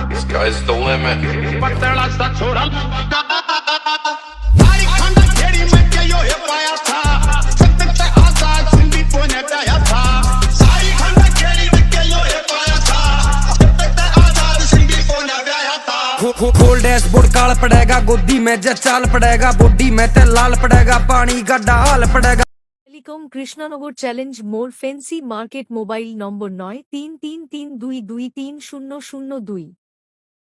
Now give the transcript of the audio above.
This guy's the limit. खोल dashboard काल पड़ेगा, गोदी में जे चाल पड़ेगा, बॉडी में ते लाल पड़ेगा, पानी का डाल पड़ेगा। टेलीकॉम कृष्णनगर चैलेंज मोर फैंसी मार्केट मोबाइल नम्बर 933322230002।